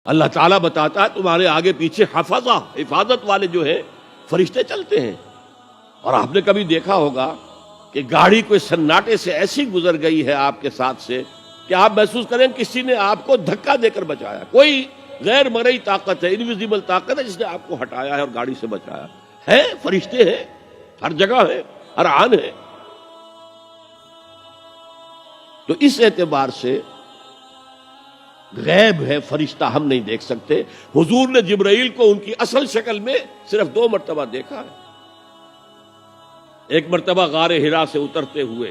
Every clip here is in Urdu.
اللہ تعالیٰ بتاتا ہے تمہارے آگے پیچھے حفظہ، حفاظت والے جو ہیں فرشتے چلتے ہیں۔ اور آپ نے کبھی دیکھا ہوگا کہ گاڑی کوئی سناٹے سے ایسی گزر گئی ہے آپ کے ساتھ سے کہ آپ محسوس کریں کسی نے آپ کو دھکا دے کر بچایا، کوئی غیر مرئی طاقت ہے، انویزیبل طاقت ہے جس نے آپ کو ہٹایا ہے اور گاڑی سے بچایا ہے۔ فرشتے ہیں، ہر جگہ ہے، ہر آن ہے۔ تو اس اعتبار سے غیب ہے، فرشتہ ہم نہیں دیکھ سکتے۔ حضور نے جبرائیل کو ان کی اصل شکل میں صرف 2 مرتبہ دیکھا ہے۔ ایک مرتبہ غار حرا سے اترتے ہوئے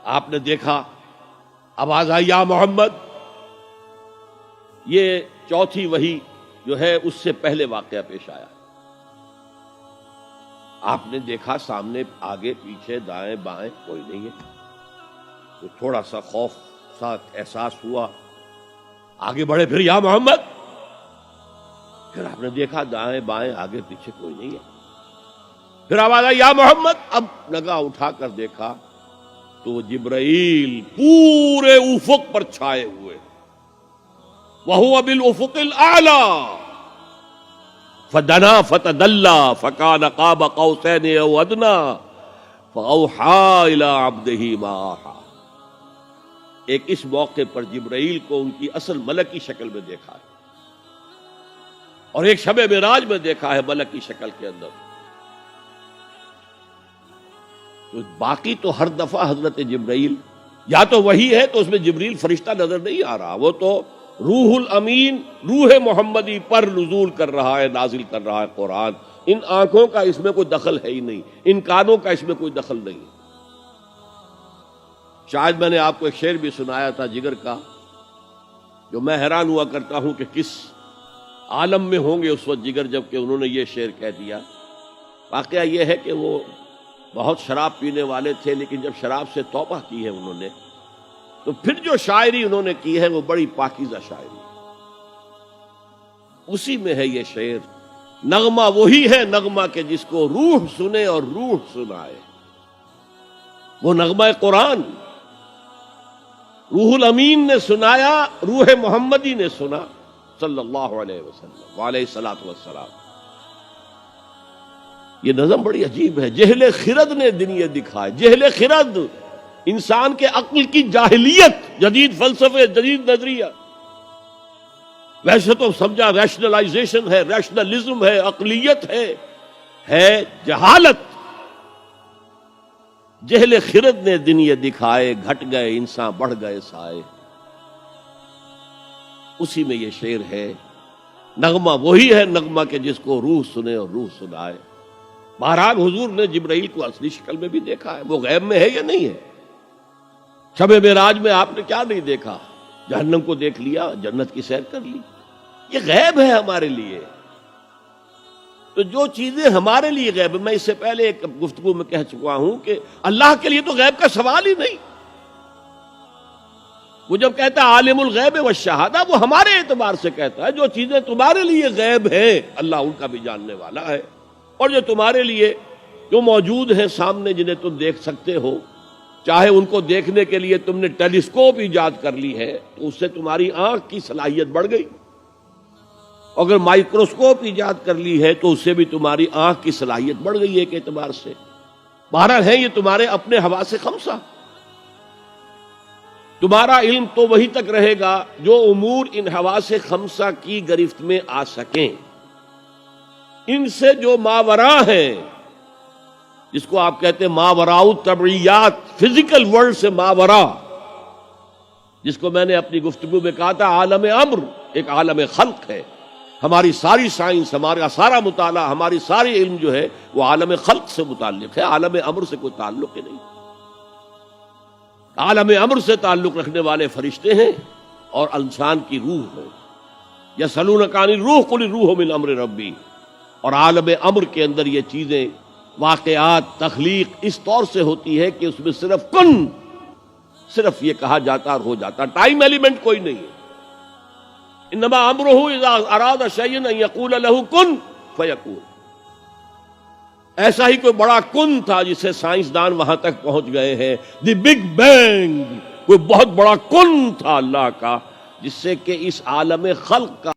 آپ نے دیکھا، آواز آئی یا محمد۔ یہ چوتھی وحی جو ہے اس سے پہلے واقعہ پیش آیا۔ آپ نے دیکھا سامنے آگے پیچھے دائیں بائیں کوئی نہیں ہے، تو تھوڑا سا خوف سا احساس ہوا، آگے بڑھے، پھر یا محمد، پھر آپ نے دیکھا دائیں بائیں آگے پیچھے کوئی نہیں ہے، پھر آواز آئی یا محمد۔ اب نگاہ اٹھا کر دیکھا تو جبرائیل پورے افق پر چھائے ہوئے، وَهُوَ بِالْأُفُقِ الْأَعْلَى فَدَنَا فَتَدَلَّى فَكَانَ قَابَ قَوْسَيْنِ أَوْ أَدْنَىٰ فَأَوْحَىٰ إِلَىٰ عَبْدِهِ مَا أَوْحَىٰ۔ ایک اس موقع پر جبرائیل کو ان کی اصل ملکی شکل میں دیکھا ہے، اور ایک شب معراج میں دیکھا ہے ملکی شکل کے اندر۔ تو باقی تو ہر دفعہ حضرت جبرائیل یا تو وہی ہے تو اس میں جبریل فرشتہ نظر نہیں آ رہا، وہ تو روح الامین، روح محمدی پر نزول کر رہا ہے، نازل کر رہا ہے قرآن۔ ان آنکھوں کا اس میں کوئی دخل ہے ہی نہیں، ان کانوں کا اس میں کوئی دخل نہیں۔ شاید میں نے آپ کو ایک شعر بھی سنایا تھا جگر کا، جو میں حیران ہوا کرتا ہوں کہ کس عالم میں ہوں گے اس وقت جگر جب کہ انہوں نے یہ شعر کہہ دیا۔ واقعہ یہ ہے کہ وہ بہت شراب پینے والے تھے، لیکن جب شراب سے توبہ کی ہے انہوں نے، تو پھر جو شاعری انہوں نے کی ہے وہ بڑی پاکیزہ شاعری، اسی میں ہے یہ شعر۔ نغمہ وہی ہے نغمہ کہ جس کو روح سنے اور روح سنائے، وہ نغمہ قرآن روح الامین نے سنایا، روح محمدی نے سنا صلی اللہ علیہ وسلم وعلیہ الصلوۃ والسلام۔ یہ نظم بڑی عجیب ہے۔ جہل خرد نے دن یہ دکھائے، جہل خرد انسان کے عقل کی جاہلیت، جدید فلسفے، جدید نظریہ۔ ویسے تو سمجھا ریشنلائزیشن ہے، ریشنلزم ہے، عقلیت ہے جہالت۔ جہل خرد نے دن یہ دکھائے، گھٹ گئے انسان بڑھ گئے سائے۔ اسی میں یہ شعر ہے، نغمہ وہی ہے نغمہ کہ جس کو روح سنے اور روح سنائے۔ بہرحال حضور نے جبرائیل کو اصلی شکل میں بھی دیکھا ہے، وہ غیب میں ہے یا نہیں ہے؟ شب معراج میں آپ نے کیا نہیں دیکھا؟ جہنم کو دیکھ لیا، جنت کی سیر کر لی۔ یہ غیب ہے ہمارے لیے۔ تو جو چیزیں ہمارے لیے غیب، میں اس سے پہلے ایک گفتگو میں کہہ چکا ہوں کہ اللہ کے لیے تو غیب کا سوال ہی نہیں۔ وہ جب کہتا ہے عالم الغیب والشہادہ، وہ ہمارے اعتبار سے کہتا ہے جو چیزیں تمہارے لیے غیب ہیں اللہ ان کا بھی جاننے والا ہے، اور جو تمہارے لیے جو موجود ہیں سامنے جنہیں تم دیکھ سکتے ہو، چاہے ان کو دیکھنے کے لیے تم نے ٹیلیسکوپ ایجاد کر لی ہے تو اس سے تمہاری آنکھ کی صلاحیت بڑھ گئی، اگر مائکروسکوپ ایجاد کر لی ہے تو اس سے بھی تمہاری آنکھ کی صلاحیت بڑھ گئی ایک اعتبار سے۔ بہرحال ہے یہ تمہارے اپنے حواس خمسہ۔ تمہارا علم تو وہی تک رہے گا جو امور ان حواس خمسہ کی گرفت میں آ سکیں۔ ان سے جو ماورا ہیں، جس کو آپ کہتے ہیں ماوراء الطبعیات، فزیکل ورلڈ سے ماورا، جس کو میں نے اپنی گفتگو میں کہا تھا عالم امر ایک عالم خلق ہے۔ ہماری ساری سائنس، ہمارا سارا مطالعہ، ہماری ساری علم جو ہے وہ عالم خلق سے متعلق ہے، عالم امر سے کوئی تعلق ہی نہیں۔ عالم امر سے تعلق رکھنے والے فرشتے ہیں اور انسان کی روح ہے۔ یسألونک عن الروح قل الروح من امر ربی۔ اور عالم امر کے اندر یہ چیزیں، واقعات، تخلیق اس طور سے ہوتی ہے کہ اس میں صرف کن، صرف یہ کہا جاتا اور ہو جاتا، ٹائم ایلیمنٹ کوئی نہیں ہے۔ انما امرہ اذا اراد شیئا ان یقول له کن فیکون۔ ایسا ہی کوئی بڑا کن تھا جسے سائنسدان وہاں تک پہنچ گئے ہیں، دی بگ بینگ، کوئی بہت بڑا کن تھا اللہ کا، جس سے کہ اس عالم خلق کا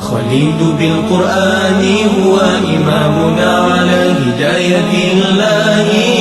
خليل بالقرآن هو إمامنا على هداية الله